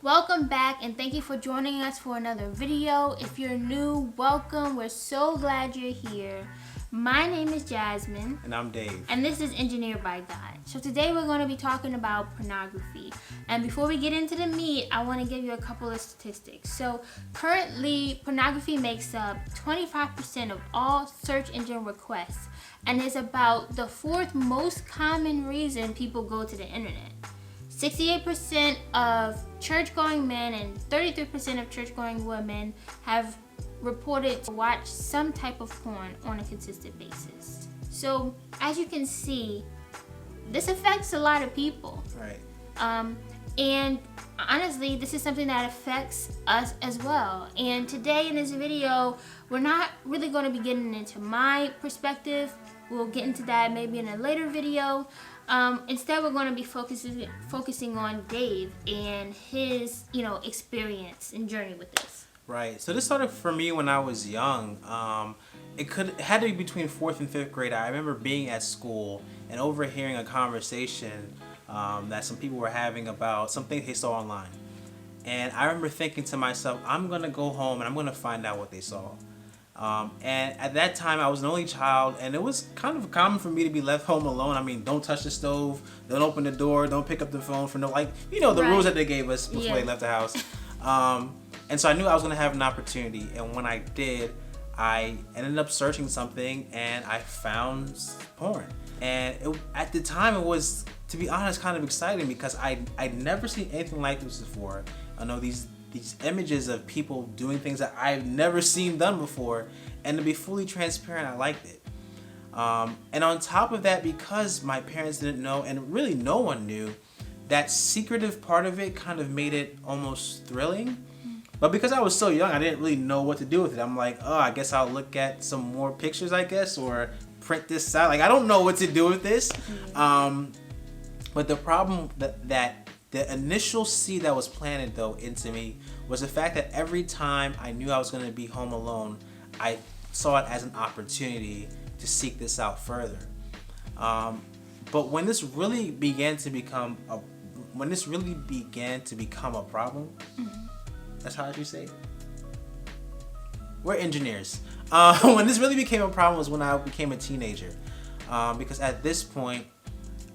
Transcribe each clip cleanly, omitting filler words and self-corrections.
Welcome back and thank you for joining us for another video. If you're new, welcome. We're so glad you're here. My name is Jasmine. And I'm Dave. And this is Engineered by God. So today we're going to be talking about pornography. And before we get into the meat, I want to give you a couple of statistics. So currently, pornography makes up 25% of all search engine requests and is about the fourth most common reason people go to the internet. 68% of church-going men and 33% of church-going women have reported to watch some type of porn on a consistent basis. So, as you can see, this affects a lot of people. Right. And honestly, this is something that affects us as well. And today in this video, we're not really going to be getting into my perspective. We'll get into that maybe in a later video. Instead, we're going to be focusing on Dave and his, experience and journey with this. Right. So this started for me when I was young. It had to be between 4th and 5th grade. I remember being at school and overhearing a conversation that some people were having about something they saw online. And I remember thinking to myself, I'm going to go home and I'm going to find out what they saw. And at that time, I was an only child, and it was kind of common for me to be left home alone. I mean, don't touch the stove, don't open the door, don't pick up the phone for the right. rules that they gave us before they left the house. And so I knew I was going to have an opportunity, and when I did, I ended up searching something, and I found porn. And at the time, it was, to be honest, kind of exciting because I'd never seen anything like this before. I know these images of people doing things that I've never seen done before, and to be fully transparent, I liked it. And on top of that, because my parents didn't know, and really no one knew, that secretive part of it kind of made it almost thrilling. But because I was so young, I didn't really know what to do with it. I'm like, oh, I guess I'll look at some more pictures, I guess, or print this out. Like, I don't know what to do with this. But the problem that the initial seed that was planted, though, into me was the fact that every time I knew I was going to be home alone, I saw it as an opportunity to seek this out further. But when this really began to become a problem, that's how I should say it. We're engineers. When this really became a problem was when I became a teenager, because at this point,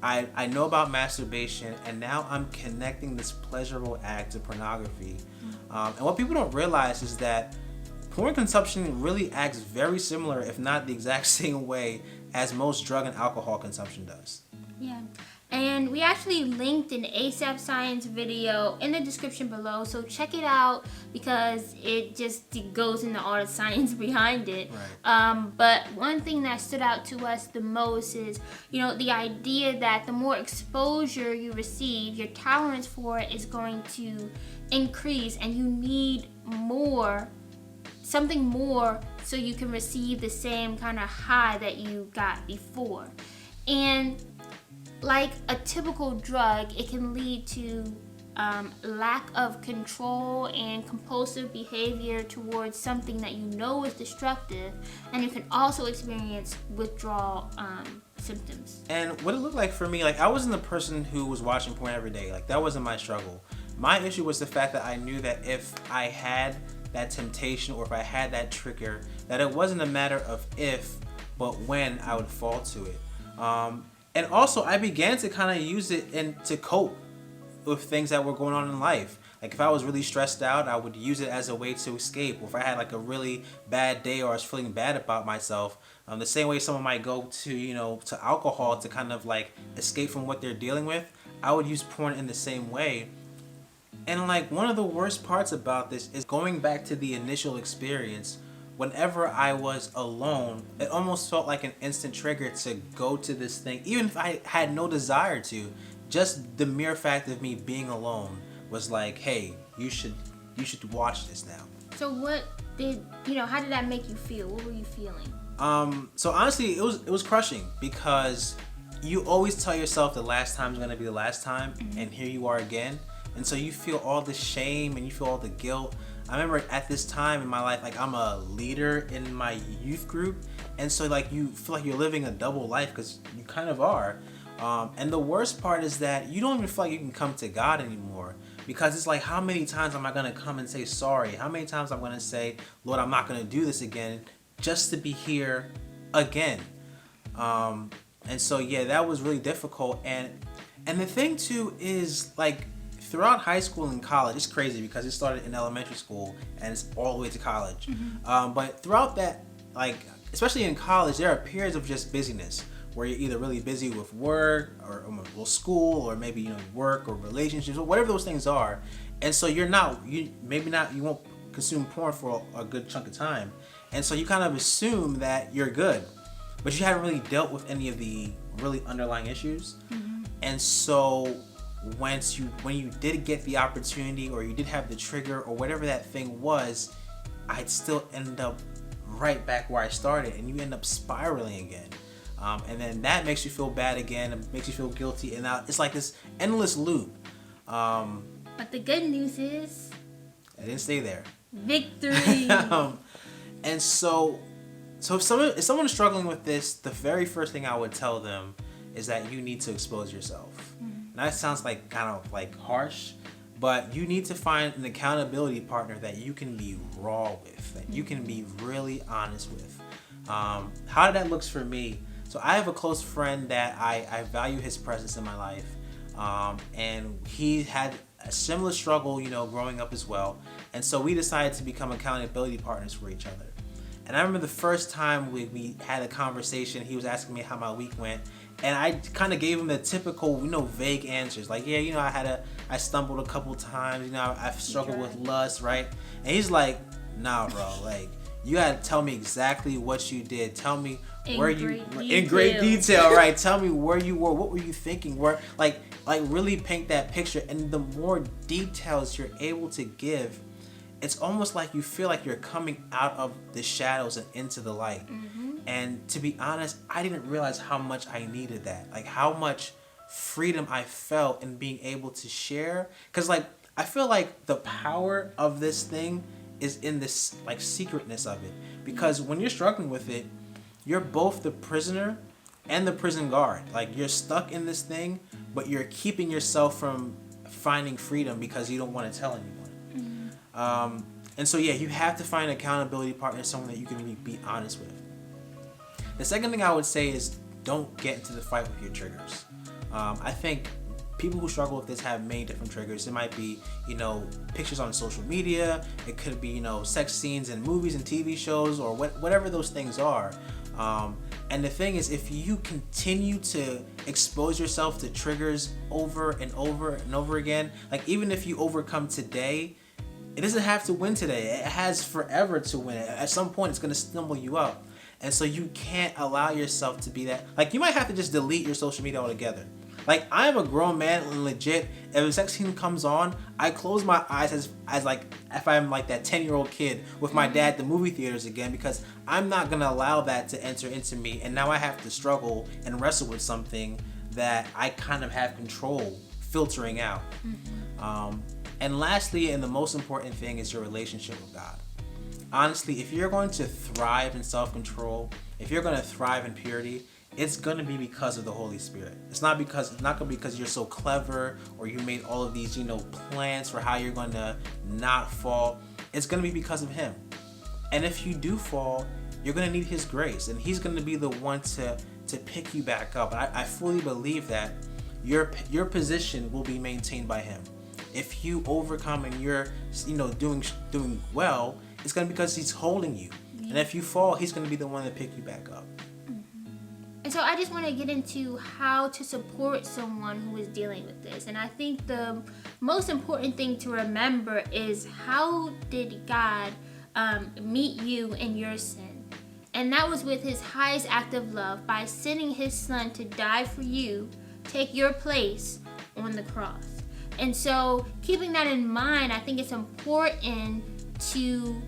I know about masturbation, and now I'm connecting this pleasurable act to pornography. And what people don't realize is that porn consumption really acts very similar, if not the exact same way, as most drug and alcohol consumption does. Yeah. And we actually linked an AsapSCIENCE video in the description below, so check it out because it just goes into all the science behind it. Right. But one thing that stood out to us the most is, the idea that the more exposure you receive, your tolerance for it is going to increase, and you need something more so you can receive the same kind of high that you got before. And like a typical drug, it can lead to lack of control and compulsive behavior towards something that you know is destructive, and you can also experience withdrawal symptoms. And what it looked like for me, I wasn't the person who was watching porn every day. That wasn't my struggle. My issue was the fact that I knew that if I had that temptation or if I had that trigger, that it wasn't a matter of if, but when I would fall to it. And also, I began to kind of use it to cope with things that were going on in life. Like, if I was really stressed out, I would use it as a way to escape. Or if I had a really bad day or I was feeling bad about myself, the same way someone might go to alcohol to kind of escape from what they're dealing with, I would use porn in the same way. And one of the worst parts about this is going back to the initial experience. Whenever I was alone, it almost felt like an instant trigger to go to this thing, even if I had no desire to. Just the mere fact of me being alone was like, hey, you should watch this now. So how did that make you feel? What were you feeling? So honestly, it was crushing, because you always tell yourself the last time's gonna be the last time, and here you are again. And so you feel all the shame and you feel all the guilt. I remember at this time in my life, I'm a leader in my youth group, and so you feel like you're living a double life, because you kind of are. And the worst part is that you don't even feel like you can come to God anymore, because it's like, how many times am I going to come and say sorry? How many times I'm going to say, Lord, I'm not going to do this again, just to be here again? And so, yeah, that was really difficult. And the thing too is, like, throughout high school and college, it's crazy because it started in elementary school and it's all the way to college. But throughout that, like, especially in college, there are periods of just busyness where you're either really busy with work or school, or maybe, you know, work or relationships or whatever those things are. And so you won't consume porn for a good chunk of time. And so you kind of assume that you're good, but you haven't really dealt with any of the really underlying issues. And so when you did get the opportunity, or you did have the trigger, or whatever that thing was, I'd still end up right back where I started, and you end up spiraling again. And then that makes you feel bad again, and makes you feel guilty, and now it's like this endless loop. But the good news is, I didn't stay there. Victory. And so if someone is struggling with this, the very first thing I would tell them is that you need to expose yourself. And that sounds like kind of like harsh, but you need to find an accountability partner that you can be raw with, that you can be really honest with. How did that look for me? So I have a close friend that I value his presence in my life. And he had a similar struggle, you know, growing up as well. And so we decided to become accountability partners for each other. And I remember the first time we had a conversation, he was asking me how my week went. And I kind of gave him the typical, you know, vague answers. Like, yeah, you know, I stumbled a couple times, you know, I've struggled with lust, right? And he's like, nah, bro, like, you gotta tell me exactly what you did. Tell me where you, in great detail, right? Tell me where you were, what were you thinking, where, like really paint that picture. And the more details you're able to give, it's almost like you feel like you're coming out of the shadows and into the light. And to be honest, I didn't realize how much I needed that, like how much freedom I felt in being able to share. Because, like, I feel like the power of this thing is in this, like, secretness of it. Because when you're struggling with it, you're both the prisoner and the prison guard. Like, you're stuck in this thing, but you're keeping yourself from finding freedom because you don't want to tell anyone. And so, yeah, you have to find an accountability partner, someone that you can really be honest with. The second thing I would say is, don't get into the fight with your triggers. I think people who struggle with this have many different triggers. It might be, you know, pictures on social media. It could be, you know, sex scenes in movies and TV shows, or whatever those things are. And the thing is, if you continue to expose yourself to triggers over and over and over again, like, even if you overcome today, it doesn't have to win today. It has forever to win. At some point, it's going to stumble you up. And so you can't allow yourself to be that. Like, you might have to just delete your social media altogether. Like, I am a grown man, and legit, if a sex scene comes on, I close my eyes as like, if I'm like that 10-year-old kid with my dad at the movie theaters again, because I'm not going to allow that to enter into me. And now I have to struggle and wrestle with something that I kind of have control filtering out. And lastly, and the most important thing, is your relationship with God. Honestly, if you're going to thrive in self-control, if you're going to thrive in purity, it's going to be because of the Holy Spirit. It's not going to be because you're so clever, or you made all of these, you know, plans for how you're going to not fall. It's going to be because of Him. And if you do fall, you're going to need His grace, and He's going to be the one to pick you back up. And I fully believe that your position will be maintained by Him. If you overcome and you're, you know, doing well, it's going to be because He's holding you. And if you fall, He's going to be the one to pick you back up. And so I just want to get into how to support someone who is dealing with this. And I think the most important thing to remember is, how did God meet you in your sin? And that was with His highest act of love, by sending His Son to die for you, take your place on the cross. And so, keeping that in mind, I think it's important to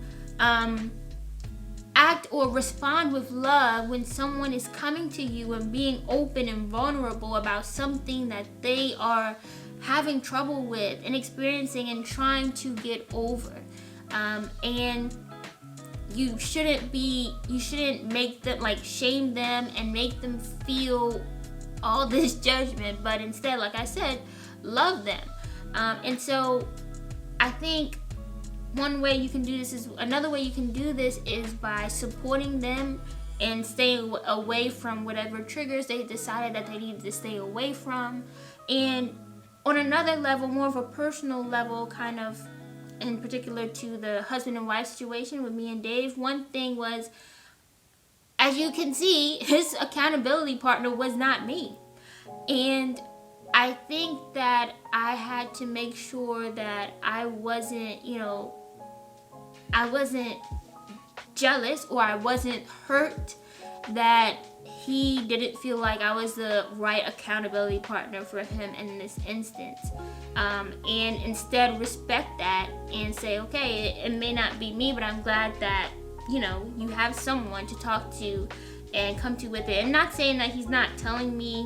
act or respond with love when someone is coming to you and being open and vulnerable about something that they are having trouble with and experiencing and trying to get over. And you shouldn't make them, like, shame them and make them feel all this judgment, but instead, like I said, love them. And so I think another way you can do this is by supporting them and staying away from whatever triggers they decided that they needed to stay away from. And on another level, more of a personal level, kind of in particular to the husband and wife situation with me and Dave, one thing was, as you can see, his accountability partner was not me. And I think that I had to make sure that I wasn't jealous, or I wasn't hurt that he didn't feel like I was the right accountability partner for him in this instance. And instead respect that and say, okay, it may not be me, but I'm glad that, you have someone to talk to and come to with it. And not saying that he's not telling me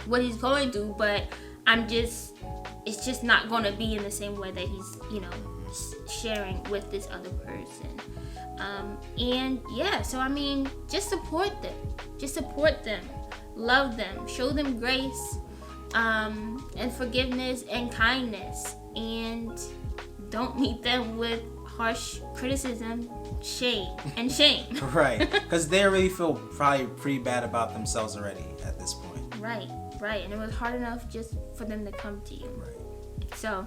what he's going through, but it's just not going to be in the same way that he's, sharing with this other person. And yeah, so I mean, just support them, love them, show them grace, and forgiveness and kindness, and don't meet them with harsh criticism, shame. Right, because they already feel probably pretty bad about themselves already at this point. Right, and it was hard enough just for them to come to you. Right. So,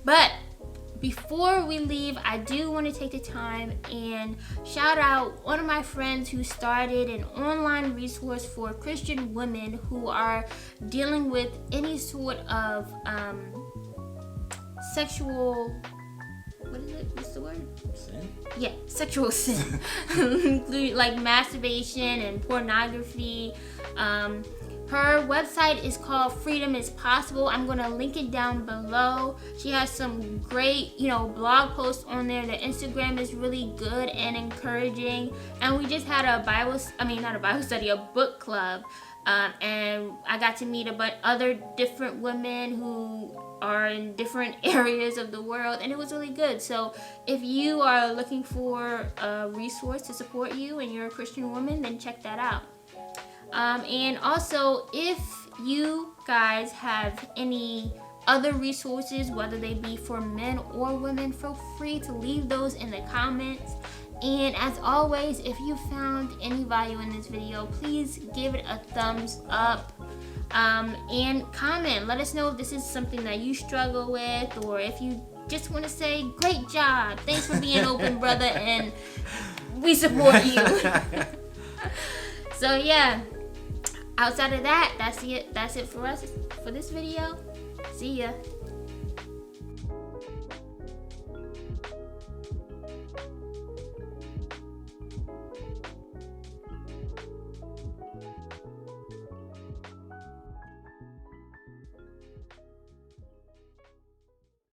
but before we leave, I do want to take the time and shout out one of my friends who started an online resource for Christian women who are dealing with any sort of sexual, what is it? What's the word? Sin? Yeah, sexual sin. Including like masturbation and pornography. Her website is called Freedom is Possible. I'm going to link it down below. She has some great, blog posts on there. The Instagram is really good and encouraging. And we just had a book club. And I got to meet other different women who are in different areas of the world, and it was really good. So if you are looking for a resource to support you and you're a Christian woman, then check that out. And also, if you guys have any other resources, whether they be for men or women, feel free to leave those in the comments. And as always, if you found any value in this video, please give it a thumbs up, and comment. Let us know if this is something that you struggle with, or if you just want to say, great job, thanks for being open, brother, and we support you. So yeah, outside of that, that's it for us for this video. See ya.